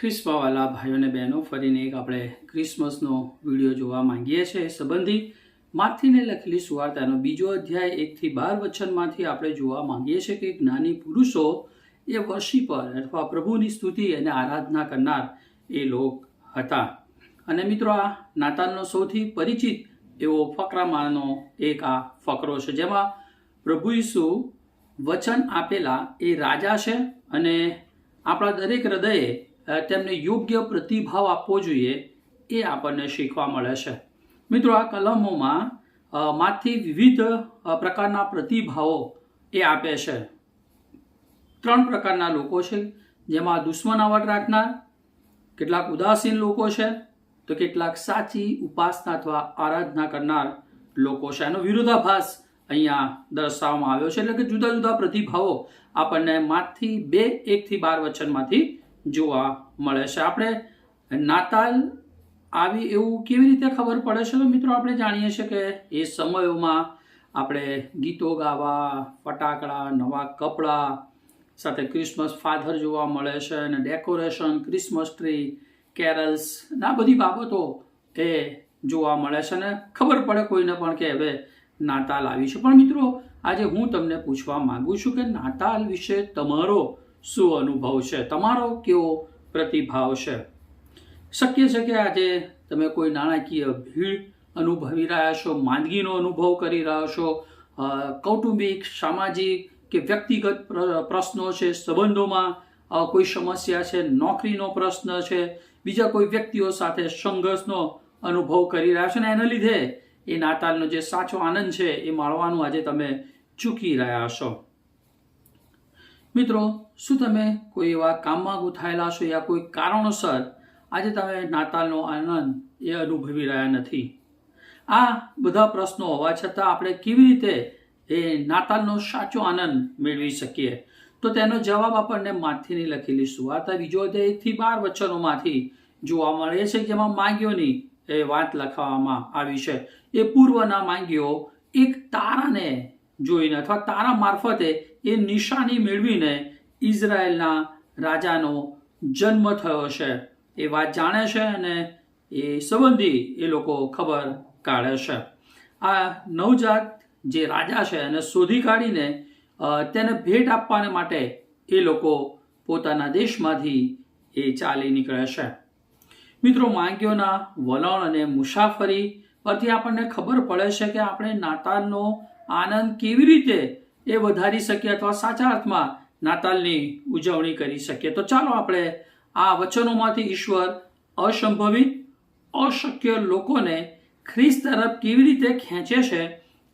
ખ્રિસ્મસવાલા ભાઈઓ અને બહેનો ફરીને એક આપણે ક્રિસમસનો વિડીયો જોવા માંગીએ છીએ સંબંધી માથીને લખેલી સુવાર્તાનો બીજો અધ્યાય 1-12 વચનમાંથી આપણે જોવા માંગીએ છીએ કે જ્ઞાની પુરુષો એ વર્શિપર અથવા પ્રભુની સ્તુતિ અને આરાધના કરનાર એ લોક હતા. અને મિત્રો, આ નાતાલનો સૌથી પરિચિત એવો ફકરામાંનો એક આ ફકરો છે જેમાં પ્રભુ ઈસુ વચન આપેલા એ રાજા છે અને આપણા દરેક હૃદયે તેમને યોગ્ય પ્રતિભાવ આપવો જોઈએ એ આપણને શીખવા મળે છે. મિત્રો, આ કલમોમાં માંથી વિવિધ પ્રકારના પ્રતિભાવો એ આપે છે. 3 પ્રકારના લોકો છે, જેમાં દુશ્મનાવટ રાખનાર, કેટલાક ઉદાસીન લોકો છે, તો કેટલાક સાચી ઉપાસના અથવા આરાધના કરનાર લોકો છે. આનો વિરોધાભાસ અહીંયા દર્શાવવામાં આવ્યો છે, એટલે કે જુદા જુદા પ્રતિભાવો આપણને માંથી 1-12 વચનમાંથી જોવા મળે છે. આપણે નાતાલ આવી એવું કેવી રીતે ખબર પડે છે? તો મિત્રો, આપણે જાણીએ છીએ કે એ સમયોમાં આપણે ગીતો ગાવા, ફટાકડા, નવા કપડાં, સાથે ક્રિસમસ ફાધર જોવા મળે છે અને ડેકોરેશન, ક્રિસમસ ટ્રી, કેરલ્સ, આ બધી બાબતો એ જોવા મળે છે અને ખબર પડે કોઈને પણ કે હવે નાતાલ આવી છે. પણ મિત્રો, આજે હું તમને પૂછવા માંગુ છું કે નાતાલ વિશે તમારો શું અનુભવ છે? તમારો કેવો પ્રતિભાવ છે? શક્ય છે કે આજે તમે કોઈ નાણાકીય ભીડ અનુભવી રહ્યા છો, માંદગીનો અનુભવ કરી રહ્યા છો, કૌટુંબિક, સામાજિક કે વ્યક્તિગત પ્રશ્નો છે, સંબંધોમાં કોઈ સમસ્યા છે, નોકરીનો પ્રશ્ન છે, બીજા કોઈ વ્યક્તિઓ સાથે સંઘર્ષનો અનુભવ કરી રહ્યા છો અને એના લીધે એ નાતાલનો જે સાચો આનંદ છે એ માણવાનું આજે તમે ચૂકી રહ્યા છો. મિત્રો, શું તમે કોઈ એવા કામમાં ગૂંથાયેલા છો યા કોઈ કારણોસર આજે તમે નાતાલનો આનંદ એ અનુભવી રહ્યા નથી? આ બધા પ્રશ્નો હોવા છતાં આપણે કેવી રીતે એ નાતાલનો સાચો આનંદ મેળવી શકીએ? તો તેનો જવાબ આપણને માથીની લખેલી સુવાર્તા બીજો અધ્યાય 1-12 વચનોમાંથી જોવા મળે છે, જેમાં માંગ્યોની એ વાત લખવામાં આવી છે. એ પૂર્વના માંગ્યો એક તારાને જોઈને અથવા તારા મારફતે એ નિશાની મેળવીને ઇઝરાયેલના રાજાનો જન્મ થયો છે એ વાત જાણે છે અને એ સંબંધી એ લોકો ખબર કાઢે છે. આ નવજાત જે રાજા છે એને શોધી કાઢીને તેને ભેટ આપવાને માટે એ લોકો પોતાના દેશમાંથી એ ચાલી નીકળે છે. મિત્રો, માંગ્યોના વલણ અને મુસાફરી પરથી આપણને ખબર પડે છે કે આપણે નાતાલનો આનંદ કેવી રીતે એ વધારી શકીએ અથવા સાચા અર્થમાં નાતાલની ઉજવણી કરી શકીએ. તો ચાલો આપણે આ વચનોમાંથી ઈશ્વર અસંભવિત, અશક્ય લોકોને ખ્રિસ્ત તરફ કેવી રીતે ખેંચે છે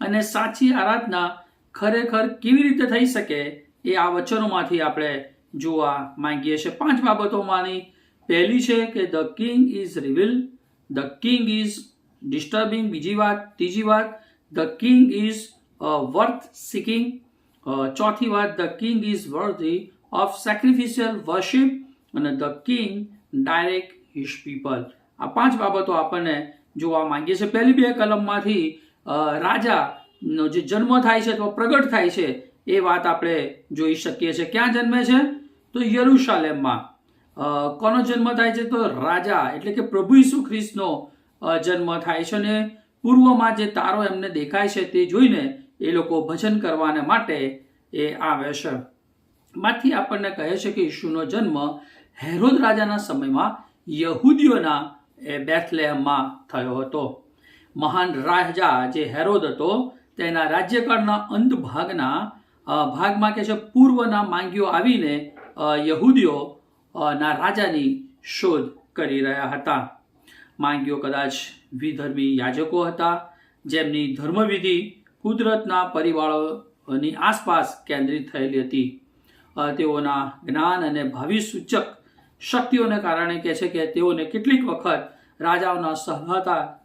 અને સાચી આરાધના ખરેખર કેવી રીતે થઈ શકે એ આ વચનોમાંથી આપણે જોવા માંગીએ છીએ. 5 બાબતોમાંની પહેલી છે કે the king is reveal, the king is disturbing. બીજી વાત, ત્રીજી વાત, the king is worth seeking. ચોથી વાત, the king is worthy of sacrificial worship અને the king direct his people. આ 5 બાબતો આપણને જોવા માંગીએ છીએ. પહેલી 2 કલમમાંથી રાજાનો જે જન્મ થાય છે અથવા પ્રગટ થાય છે એ વાત આપણે જોઈ શકીએ છીએ. ક્યાં જન્મે છે? તો યરુશાલેમમાં. કોનો જન્મ થાય છે? તો રાજા એટલે કે પ્રભુ ઈસુ ખ્રિસ્તનો જન્મ થાય છે અને પૂર્વમાં જે તારો એમને દેખાય છે તે જોઈને એ લોકો ભજન કરવાને માટે એ આવે છે. માંથી આપણને કહે છે કે ઈસુનો જન્મ હેરોદ રાજાના સમયમાં યહૂદીઓના બેથલેહમમાં થયો હતો. મહાન રાજા જે હેરોદ હતો તેના રાજ્યકાળના અંત ભાગમાં કે છે પૂર્વના માંગ્યો આવીને યહૂદીઓના રાજાની શોધ કરી રહ્યા હતા. માંગ્યો કદાચ વિધર્મી યાજકો હતા જેમની ધર્મવિધિ કુદરતના પરિવારોની આસપાસ કેન્દ્રિત થયેલી હતી. તેઓના જ્ઞાન અને ભાવિ સૂચક શક્તિઓને કારણે કહે છે કે તેઓને કેટલીક વખત રાજાઓના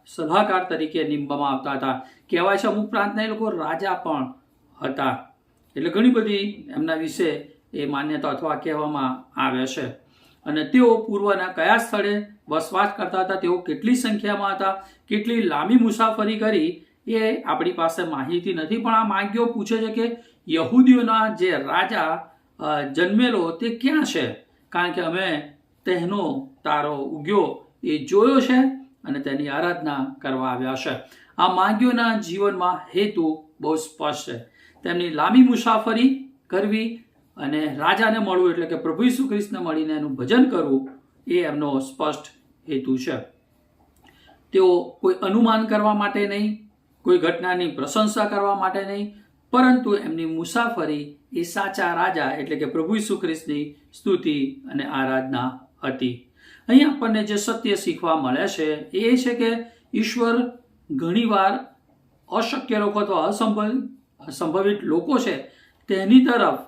સલાહકાર તરીકે નીમવામાં આવતા હતા. કહેવાય છે અમુક પ્રાંતના એ લોકો રાજા પણ હતા. એટલે ઘણી બધી એમના વિશે એ માન્યતા અથવા કહેવામાં આવે છે. અને તેઓ પૂર્વના કયા સ્થળે વસવાટ કરતા હતા, તેઓ કેટલી સંખ્યામાં હતા, કેટલી લાંબી મુસાફરી કરી એ આપણી પાસે માહિતી નથી. પણ આ માંગ્યો પૂછે છે કે યહૂદીઓના જે રાજા જન્મેલો તે ક્યાં છે? કારણ કે અમે તેનો તારો ઉગ્યો એ જોયો છે અને તેની આરાધના કરવા આવ્યા છે. આ માગીઓના જીવનમાં હેતુ બહુ સ્પષ્ટ છે. તેમની લાંબી મુસાફરી કરવી અને રાજાને મળવું એટલે કે પ્રભુ ઈસુ ખ્રિસ્તને મળીને એનું ભજન કરવું એ એમનો સ્પષ્ટ હેતુ છે. તેઓ કોઈ અનુમાન કરવા માટે નહીં, કોઈ ઘટનાની પ્રશંસા કરવા માટે નહીં, પરંતુ એમની મુસાફરી એ સાચા રાજા એટલે કે પ્રભુ ઈસુ ખ્રિસ્તની સ્તુતિ અને આરાધના હતી. અહીં આપણને જે સત્ય શીખવા મળે છે એ છે કે ઈશ્વર ઘણીવાર અશક્ય લોકો અથવા અસંભવિત લોકો છે તેની તરફ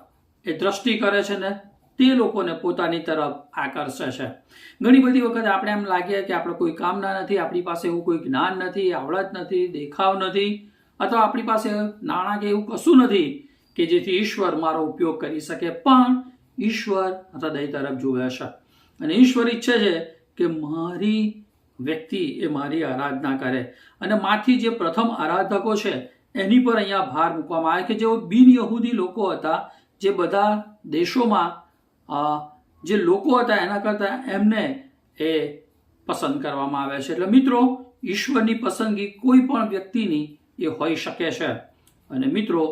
એ દ્રષ્ટિ કરે છે ને તે લોકોને પોતાની તરફ આકર્ષે છે. ઘણી બધી વખત આપણે એમ લાગે કે આપણે કોઈ કામના નથી, આપણી પાસે એવું કોઈ જ્ઞાન નથી, આવડત નથી, દેખાવ નથી, અથવા આપણી પાસે નાણાં કે એવું કશું નથી કે જેથી ઈશ્વર મારો ઉપયોગ કરી શકે. પણ ઈશ્વર હૃદય તરફ જુએ છે અને ઈશ્વર ઈચ્છે છે કે મારી વ્યક્તિ એ મારી આરાધના કરે. અને માંથી જે પ્રથમ આરાધકો છે એની પર અહીંયા ભાર મૂકવામાં આવે કે જેઓ બિન યહૂદી લોકો હતા, જે બધા દેશોમાં જે લોકો હતા એના કરતાં એમને એ પસંદ કરવામાં આવે છે. એટલે મિત્રો, ઈશ્વરની પસંદગી કોઈ પણ વ્યક્તિની એ હોઈ શકે છે. અને મિત્રો,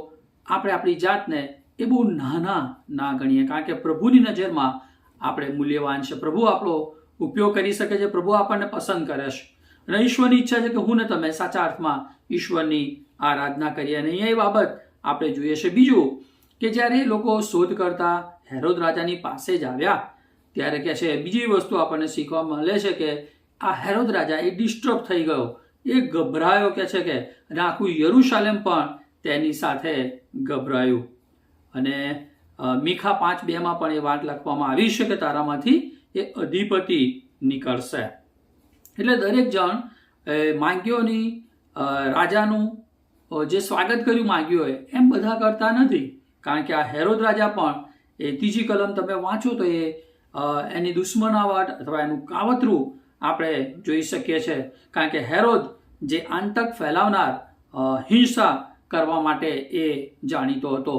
આપણે આપણી જાતને એ બહુ નાના ના ગણીએ, કારણ કે પ્રભુની નજરમાં આપણે મૂલ્યવાન છે. પ્રભુ આપણો ઉપયોગ કરી શકે છે, પ્રભુ આપણને પસંદ કરે છે અને ઈશ્વરની ઈચ્છા છે કે હું ને તમે સાચા અર્થમાં ઈશ્વરની આરાધના કરીએ. અને અહીંયા એ બાબત આપણે જોઈએ છે. બીજું કે જ્યારે એ લોકો શોધ કરતા હેરોદ રાજાની પાસે જ આવ્યા ત્યારે કે છે બીજી વસ્તુ આપણને શીખવા મળે છે કે આ હેરોદ રાજા એ ડિસ્ટર્બ થઈ ગયો, એ ગભરાયો કે છે કે અને આખું યરુશાલેમ પણ તેની સાથે ગભરાયું. અને મીખા 5:2 પણ એ વાત લખવામાં આવી છે કે તારામાંથી એ અધિપતિ નીકળશે. એટલે દરેક જણ માગ્યોની રાજાનું જે સ્વાગત કર્યું માગ્યોએ એમ બધા કરતા નથી. કારણ કે આ હેરોદ રાજા પણ એ ત્રીજી કલમ તમે વાંચો તો એ એની દુશ્મનાવટ અથવા એનું કાવતરું આપણે જોઈ શકીએ છીએ. કારણ કે હેરોદ જે આતંક ફેલાવનાર, હિંસા કરવા માટે એ જાણીતો હતો,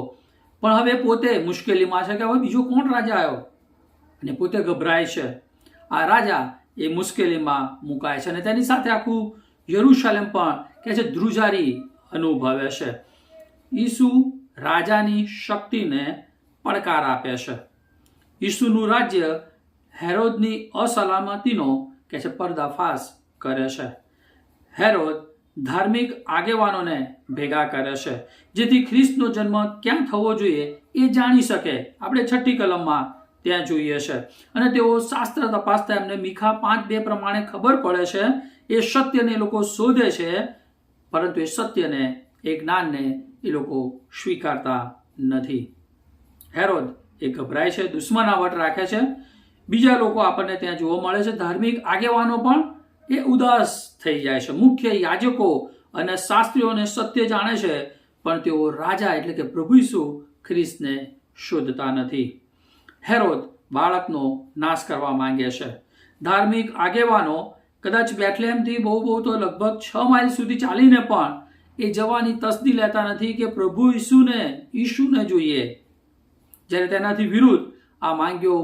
પણ હવે પોતે મુશ્કેલીમાં છે કે હવે બીજો કોણ રાજા આવ્યો અને પોતે ગભરાય છે. આ રાજા એ મુશ્કેલીમાં મુકાય છે અને તેની સાથે આખું યરુશાલેમ પણ કે છે ધ્રુજારી અનુભવે છે. ઈસુ રાજાની શક્તિને પડકાર આપે છે. ઈસુનું રાજ્ય હેરોદની અસલામતીનો કે છે પર્દાફાશ કરે છે. હેરોદ ધાર્મિક આગેવાનોને ભેગા કરે છે જેથી ખ્રિસ્તનો જન્મ ક્યાં થવો જોઈએ એ જાણી શકે. આપણે 6ઠ્ઠી કલમમાં ત્યાં જોઈએ છે. અને તેઓ શાસ્ત્ર તપાસતા એમને મીખા 5:2 પ્રમાણે ખબર પડે છે. એ સત્યને એ લોકો શોધે છે, પરંતુ એ સત્યને, એ જ્ઞાનને એ લોકો સ્વીકારતા નથી. હેરોદ એ ગભરાય છે, દુશ્મનાવટ રાખે છે. બીજા લોકો આપણને ત્યાં જોવા મળે છે. ધાર્મિક આગેવાનો પણ એ ઉદાસ થઈ જાય છે. મુખ્ય યાજકો અને શાસ્ત્રીઓને સત્ય જાણે છે, પણ તેઓ રાજા એટલે કે પ્રભુ ઈસુ ખ્રિસ્તને શોધતા નથી. હેરોદ બાળકનો નાશ કરવા માંગે છે. ધાર્મિક આગેવાનો કદાચ બેથલેહેમથી બહુ તો લગભગ 6 માઇલ સુધી ચાલીને પણ એ જવાની તસદી લેતા નથી કે પ્રભુ ઈસુને જોઈએ. જ્યારે તેનાથી વિરુદ્ધ આ માંગ્યો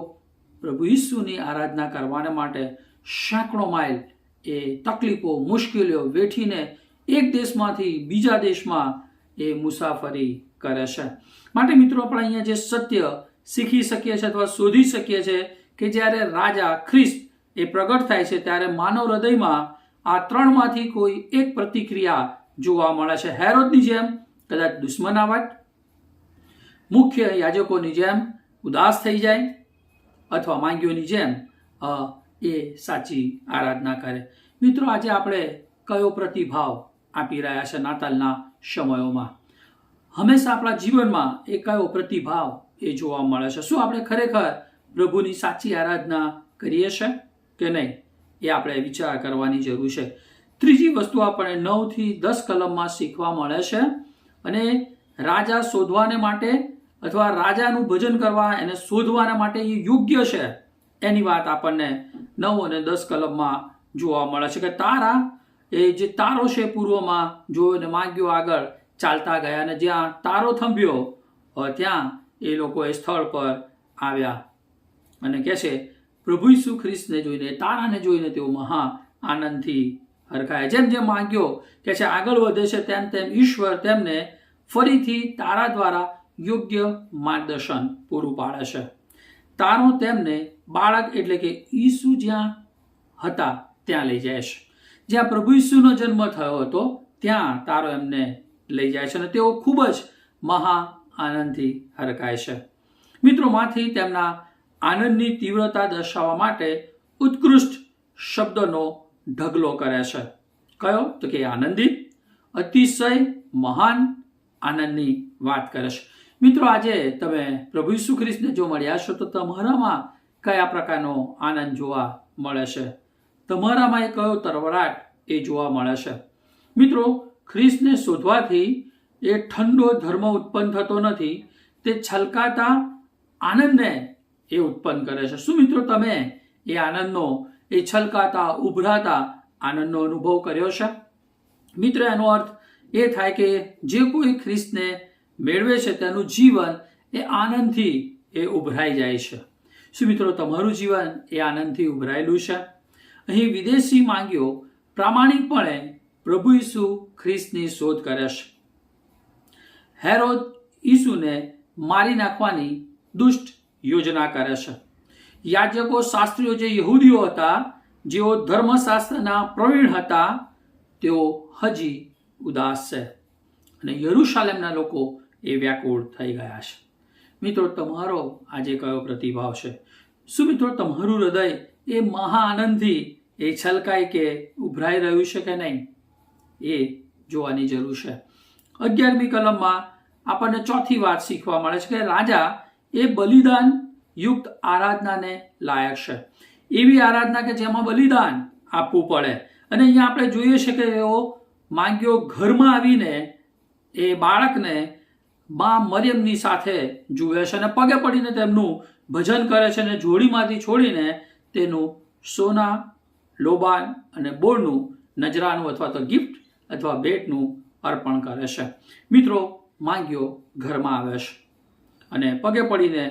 પ્રભુ ઈસુની આરાધના કરવાને માટે સેંકડો માઇલ એ તકલીફો, મુશ્કેલીઓ વેઠીને એક દેશમાંથી બીજા દેશમાં એ મુસાફરી કરે છે. માટે મિત્રો, આપણે અહીંયા જે સત્ય શીખી શકીએ છીએ અથવા શોધી શકીએ છીએ કે જ્યારે રાજા ખ્રિસ્ત એ પ્રગટ થાય છે ત્યારે માનવ હૃદયમાં આ ત્રણમાંથી કોઈ એક પ્રતિક્રિયા જોવા મળે છે. હેરોદની જેમ કદાચ દુશ્મનાવટ, મુખ્ય યાજકોની જેમ ઉદાસ થઈ જાય, અથવા માંગ્યોની જેમ એ સાચી આરાધના કરે. મિત્રો, આજે આપણે કયો પ્રતિભાવ આપી રહ્યા છે નાતાલના સમયોમાં? હંમેશા આપણા જીવનમાં એ કયો પ્રતિભાવ એ જોવા મળે છે? શું આપણે ખરેખર પ્રભુની સાચી આરાધના કરીએ છીએ કે નહીં? એ આપણે વિચાર કરવાની જરૂર છે. ત્રીજી વસ્તુ આપણે 9 થી 10 કલમમાં શીખવા મળે છે. અને રાજા શોધવાને માટે અથવા રાજાનું ભજન કરવા, એને શોધવાના માટે એ યોગ્ય છે એની વાત આપણને 9 અને 10 કલમમાં જોવા મળે છે. કે તારા એ જે તારો છે પૂર્વમાં જોયો ને માંગ્યો આગળ ચાલતા ગયા, અને જ્યાં તારો થંભ્યો ત્યાં એ લોકો એ સ્થળ પર આવ્યા. અને કહે છે પ્રભુ ઈસુ ખ્રિસ્તને જોઈને, તારાને જોઈને તેઓ મહા આનંદથી હરખાય. જેમ જેમ માંગ્યો કે છે આગળ વધે છે, તેમ તેમ ઈશ્વર તેમને ફરીથી તારા દ્વારા યોગ્ય માર્ગદર્શન પૂરું પાડે છે. તારો તેમને બાળક એટલે કે ઈસુ જ્યાં હતા ત્યાં લઈ જાય છે. જ્યાં પ્રભુ ઈસુનો જન્મ થયો હતો ત્યાં તારો એમને લઈ જાય છે અને તેઓ ખૂબ જ મહા આનંદથી હરખાય છે. મિત્રોમાંથી તેમના આનંદની તીવ્રતા દર્શાવવા માટે ઉત્કૃષ્ટ શબ્દનો ઢગલો કરે છે. કયો? તો કે આનંદિત, અતિશય, મહાન આનંદની વાત કરે છે. મિત્રો, આજે તમે પ્રભુ ઈસુ ખ્રિસ્તને જો મળ્યા છો તો તમારામાં કયા પ્રકારનો આનંદ જોવા મળે છે? તમારામાં એ કયો તરવરાટ એ જોવા મળે છે? મિત્રો, ખ્રિસ્તને શોધવાથી એ ઠંડો ધર્મ ઉત્પન્ન થતો નથી, તે છલકાતા આનંદને એ ઉત્પન્ન કરે છે. શું મિત્રો તમે એ આનંદનો, એ છલકાતા ઉભરાતા આનંદનો અનુભવ કર્યો છે? મિત્ર, એનો અર્થ એ થાય કે જે કોઈ ખ્રિસ્તને મેળવે છે તેનું જીવન એ આનંદથી એ ઉભરાઈ જાય છે. શું મિત્રો તમારું જીવન એ આનંદથી ઉભરાયેલું છે? અહીં વિદેશી માંગીઓ પ્રામાણિકપણે પ્રભુ ઈસુ ખ્રિસ્તની શોધ કરે છે. હેરોદ ઈસુને મારી નાખવાની દુષ્ટ યોજના કરે છે. યાજકો, શાસ્ત્રીઓ જે યહૂદીઓ હતા, જેઓ ધર્મશાસ્ત્રના પ્રવીણ હતા, તેઓ હજી ઉદાસ છે અને યરૂશાલેમના લોકો એ વ્યાકુળ થઈ ગયા છે. મિત્રો, તમારો આજે કયો પ્રતિભાવ છે? શું મિત્રો તમારું હૃદય એ મહા આનંદથી એ છલકાય કે ઉભરાઈ રહ્યું છે કે નહીં? એ જોવાની જરૂર છે. 11મી કલમમાં આપણને ચોથી વાત શીખવા મળે છે કે રાજા એ બલિદાન યુક્ત આરાધનાને લાયક છે. એવી આરાધના કે જેમાં બલિદાન આપવું પડે. અને અહીંયા આપણે જોઈએ છે કે એઓ માંગ્યો ઘરમાં આવીને એ બાળકને મા મરિયમની સાથે જુએ છે અને પગે પડીને તેમનું ભજન કરે છે અને જોડીમાંથી છોડીને તેનું સોના, લોબાન અને બોળનું નજરાનું અથવા તો ગિફ્ટ અથવા ભેટનું અર્પણ કરે છે. મિત્રો, માંગ્યો ઘરમાં આવે છે અને પગે પડીને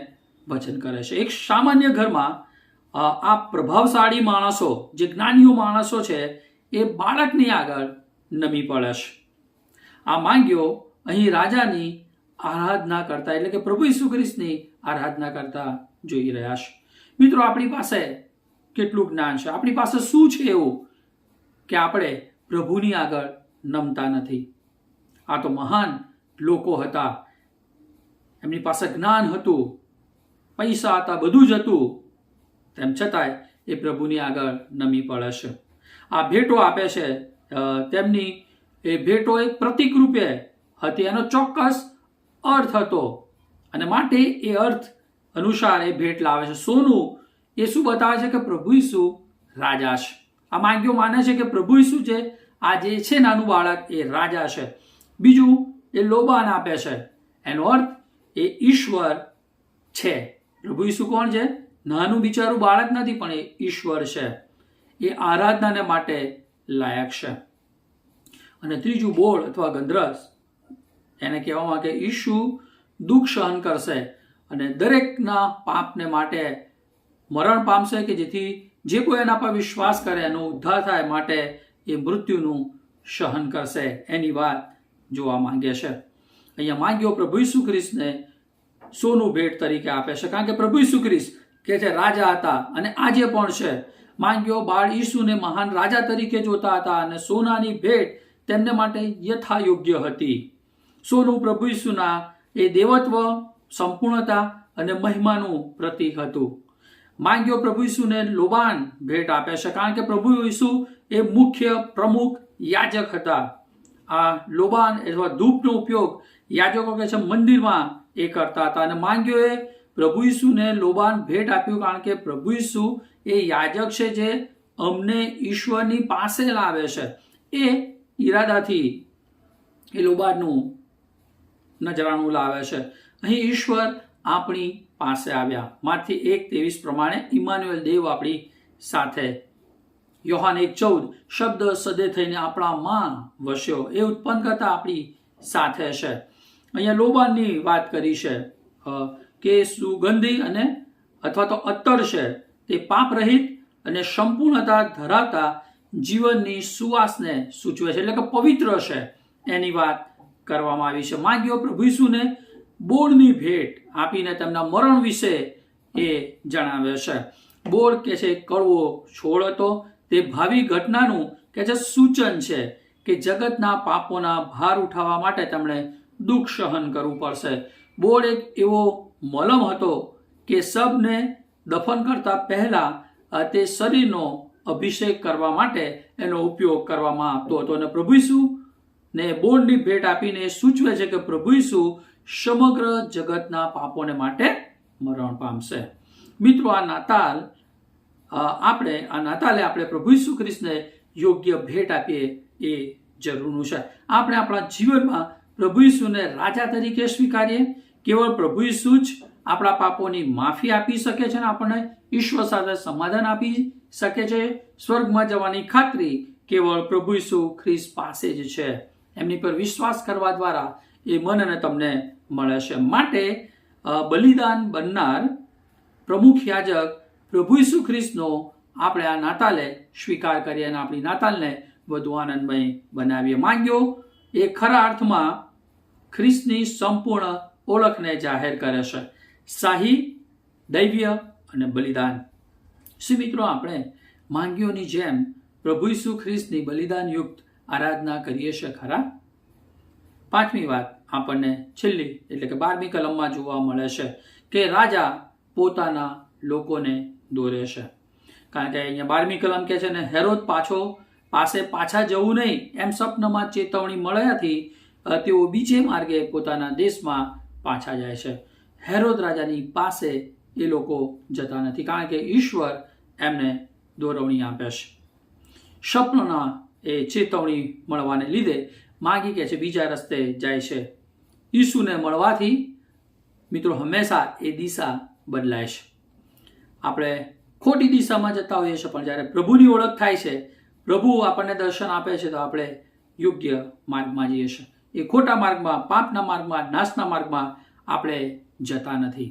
ભજન કરે છે. એક સામાન્ય ઘરમાં આ પ્રભાવશાળી માણસો, જે જ્ઞાનીઓ માણસો છે, એ બાળકની આગળ નમી પડે છે. આ માંગ્યો અહીં રાજાની આરાધના કરતા, એટલે કે પ્રભુ ઈસુ ખ્રિસ્તની આરાધના કરતા જોઈ રહ્યા છે. મિત્રો, આપણી પાસે કેટલું જ્ઞાન છે? આપણી પાસે શું છે એવું કે આપણે પ્રભુની આગળ નમતા નથી? આ તો મહાન લોકો હતા, એમની પાસે જ્ઞાન હતું, પૈસા હતા, બધું જ હતું, તેમ છતાંય એ પ્રભુની આગળ નમી પડે છે. આ ભેટો આપે છે, તેમની એ ભેટો એક પ્રતીક રૂપે હતી, એનો ચોક્કસ અર્થ હતો અને માટે એ અર્થ અનુસાર એ ભેટ લાવે છે. સોનું એ શું બતાવે છે? કે પ્રભુ ઈસુ રાજા છે. આ માંગ્યો માને છે કે પ્રભુ ઈસુ છે, આ જે છે નાનું બાળક, એ રાજા છે. બીજું, એ લોબાન આપે છે, એનો અર્થ એ ઈશ્વર છે. પ્રભુ ઈસુ કોણ છે? નાનું બિચારું બાળક નથી, પણ એ ઈશ્વર છે. એ આરાધનાને માટે લાયક છે. અને ત્રીજું, બોળ અથવા ગંધરસ, એને કહેવામાં કે ઈસુ દુઃખ સહન કરશે અને દરેકના પાપને માટે મરણ પામશે, કે જેથી જે કોઈ એના પર વિશ્વાસ કરે એનો ઉદ્ધાર થાય, માટે એ મૃત્યુનું સહન કરશે. એની વાત જોવા માંગે છે. અહીંયા માંગ્યો પ્રભુ ઈસુ ખ્રિસ્તને સોનું ભેટ તરીકે આપે છે, કારણ કે પ્રભુ ઈસુ ખ્રિસ્ત કે જે રાજા હતા અને આજે પણ છે. માંગ્યો બાળ ઈસુને મહાન રાજા તરીકે જોતા હતા અને સોનાની ભેટ તેમને માટે યથાયોગ્ય હતી. સોનું પ્રભુ ઈસુના એ દેવત્વ, સંપૂર્ણતા અને મહિમાનું પ્રતીક હતું. માંગ્યો પ્રભુ ઈસુને લોબાન ભેટ આપે છે, કારણ કે પ્રભુ ઈસુ એ મુખ્ય પ્રમુખ યાજક હતા. આ લોબાન અથવા ધૂપનો ઉપયોગ યાજકો કે છે મંદિરમાં એ કરતા હતા. અને માંગ્યોએ પ્રભુ ઈસુને લોબાન ભેટ આપ્યું, કારણ કે પ્રભુ ઈસુ એ યાજક છે જે અમને ઈશ્વરની પાસે લાવે છે. એ ઈરાદાથી એ લોબાનનું નજરાણું લાવે છે. અહીં ઈશ્વર આપણી પાસે આવ્યા. માથી 1:23 પ્રમાણે ઇમાનુએલ દેવ આપણી સાથે. યોહાન 1:14 શબ્દ સદે થઈને આપણામાં વસ્યો, એ ઉત્પન્ન કરતા આપણી સાથે છે. અહીંયા લોબાનની વાત કરી છે કે સુગંધી અને અથવા તો અત્તર છે તે પાપ રહિત અને સંપૂર્ણતા ધરાવતા જીવનની સુવાસને સૂચવે છે, એટલે કે પવિત્ર છે એની વાત કરવામાં આવી છે. માંગ્યો પ્રભુ ઈસુને બોરની ભેટ આપીને તેમના મરણ વિશે એ જણાવે છે. બોર કે છે કડવો છોડ હતો. તે ભાવિ ઘટનાનું કે છે સૂચન છે કે જગતના પાપોના ભાર ઉઠાવવા માટે તેમણે દુઃખ સહન કરવું પડશે. બોર એક એવો મલમ હતો કે શબને દફન કરતા પહેલા તે શરીરનો અભિષેક કરવા માટે એનો ઉપયોગ કરવામાં આવતો હતો. અને પ્રભુ ઈસુ ને બોરની ભેટ આપીને સૂચવે છે કે પ્રભુ ઈસુ સમગ્ર જગતના પાપોને માટે મરણ પામશે. મિત્રો, આ નાતાલે આપણે પ્રભુ ઈસુ ખ્રિસ્તને યોગ્ય ભેટ આપીએ એ જરૂરનું છે. આપણે આપણા જીવનમાં પ્રભુ ઈસુને રાજા તરીકે સ્વીકારીએ. કેવળ પ્રભુ ઈસુ જ આપણા પાપોની માફી આપી શકે છે અને આપણને ઈશ્વર સાથે સમાધાન આપી શકે છે. સ્વર્ગમાં જવાની ખાતરી કેવળ પ્રભુ ઈસુ ખ્રિસ્ત પાસે જ છે. એમની પર વિશ્વાસ કરવા દ્વારા એ મને અને તમને મળે છે. માટે બલિદાન બનનાર પ્રમુખ યાજક પ્રભુ ઈસુ ખ્રિસ્તનો આપણે આ નાતાલે સ્વીકાર કરીએ અને આપણી નાતાલને વધુ આનંદમય બનાવીએ. માંગ્યો એ ખરા અર્થમાં ખ્રિસ્તની સંપૂર્ણ ઓળખને જાહેર કરે છે. શાહી, દૈવ્ય અને બલિદાન. શું મિત્રો, આપણે માંગ્યોની જેમ પ્રભુ ઈસુ ખ્રિસ્તની બલિદાનયુક્ત આરાધના કરીએ છીએ ખરા? પાંચમી વાત આપણને છેલ્લી એટલે કે 12મી કલમમાં જોવા મળે છે કે રાજા પોતાના લોકોને દોરે છે. કારણ કે અહીંયા 12મી કલમ કહે છે ને, હેરોદ પાસે પાછા જવું નહીં એમ સ્વપ્નમાં ચેતવણી મળ્યાથી તેઓ બીજે માર્ગે પોતાના દેશમાં પાછા જાય છે. હેરોદ રાજાની પાસે એ લોકો જતા નથી, કારણ કે ઈશ્વર એમને દોરવણી આપે છે. સ્વપ્નના એ ચેતવણી મળવાને લીધે માગી કે છે બીજા રસ્તે જાય છે. ઈસુને મળવાથી મિત્રો હંમેશા એ દિશા બદલાય છે. આપણે ખોટી દિશામાં જતા હોઈએ છીએ, પણ જ્યારે પ્રભુની ઓળખ થાય છે, પ્રભુ આપણને દર્શન આપે છે, તો આપણે યોગ્ય માર્ગમાં જઈએ છીએ. એ ખોટા માર્ગમાં, પાપના માર્ગમાં, નાશના માર્ગમાં આપણે જતા નથી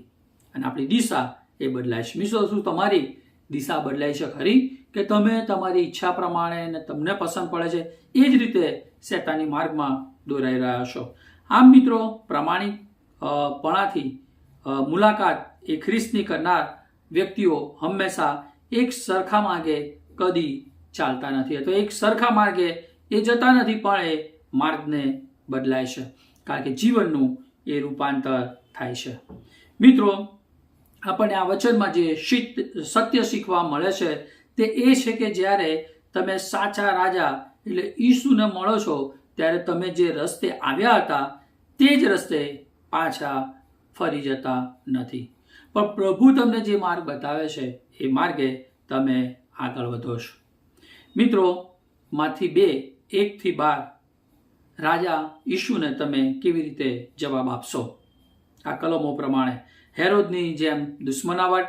અને આપણી દિશા એ બદલાય છે. મિત્રો, શું તમારી દિશા બદલાય છે ખરી? કે તમે તમારી ઈચ્છા પ્રમાણે અને તમને પસંદ પડે છે એ જ રીતે શેતાની માર્ગમાં દોરાઈ રહ્યા છો? આમ મિત્રો, પ્રામાણિકપણાથી મુલાકાત એ ખ્રિસ્તની કરનાર વ્યક્તિઓ હંમેશા એક સરખા માર્ગે કદી ચાલતા નથી, અથવા એક સરખા માર્ગે એ જતા નથી, પણ એ માર્ગને બદલાય છે, કારણ કે જીવનનું એ રૂપાંતર થાય છે. મિત્રો, આપણને આ વચનમાં જે સત્ય શીખવા મળે છે તે એ છે કે જ્યારે તમે સાચા રાજા એટલે ઈસુને મળો છો, ત્યારે તમે જે રસ્તે આવ્યા હતા તે જ રસ્તે પાછા ફરી જતા નથી, પણ પ્રભુ તમને જે માર્ગ બતાવે છે એ માર્ગે તમે આગળ વધો છો. મિત્રો, માથી 2:1-12 રાજા ઈસુને તમે કેવી રીતે જવાબ આપશો? આ કલમો પ્રમાણે હેરોદની જેમ દુશ્મનાવટ,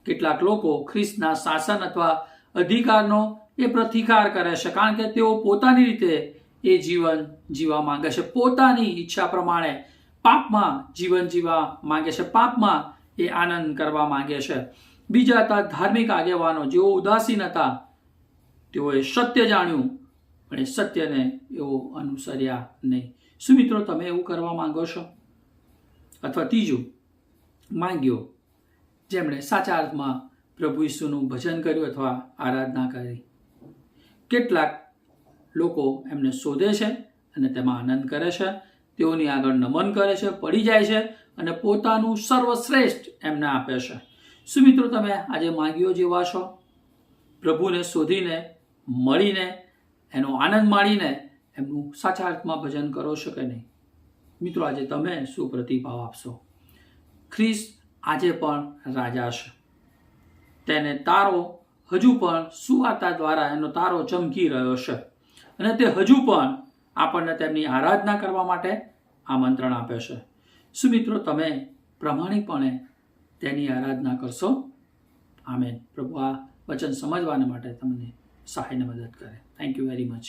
કેટલાક લોકો ખ્રિસ્તના શાસન અથવા અધિકારનો એ પ્રતિકાર કરે છે, કારણ કે તેઓ પોતાની રીતે એ જીવન જીવવા માંગે છે, પોતાની ઈચ્છા પ્રમાણે પાપમાં જીવન જીવવા માંગે છે, પાપમાં એ આનંદ કરવા માંગે છે. બીજા હતા ધાર્મિક આગેવાનો, જેઓ ઉદાસીન હતા. તેઓએ સત્ય જાણ્યું પણ એ સત્યને એવો અનુસર્યા નહીં. શું મિત્રો, તમે એવું કરવા માંગો છો? અથવા ત્રીજું, માંગ્યો જેમણે સાચા અર્થમાં પ્રભુ ઈસુનું ભજન કર્યું અથવા આરાધના કરી. કેટલાક લોકો એમને શોધે છે અને તેમાં આનંદ કરે છે, તેઓની આગળ નમન કરે છે, પડી જાય છે અને પોતાનું સર્વશ્રેષ્ઠ એમને આપે છે. શું મિત્રો, તમે આજે માંગ્યો જેવા છો? પ્રભુને શોધીને, મળીને, એનો આનંદ માણીને એમનું સાચા અર્થમાં ભજન કરો છો કે નહીં? મિત્રો, આજે તમે શું પ્રતિભાવ આપશો? ખ્રિસ્ત આજે પણ રાજા છે. તેને તારો હજુ પણ સુવાર્તા દ્વારા એનો તારો ચમકી રહ્યો છે અને તે હજુ પણ આપણને તેમની આરાધના કરવા માટે આમંત્રણ આપે છે. શું મિત્રો, તમે પ્રમાણિકપણે તેની આરાધના કરશો? આમેન. પ્રભુ આ વચન સમજવાને માટે તમને સહાયને મદદ કરે. Thank you very much.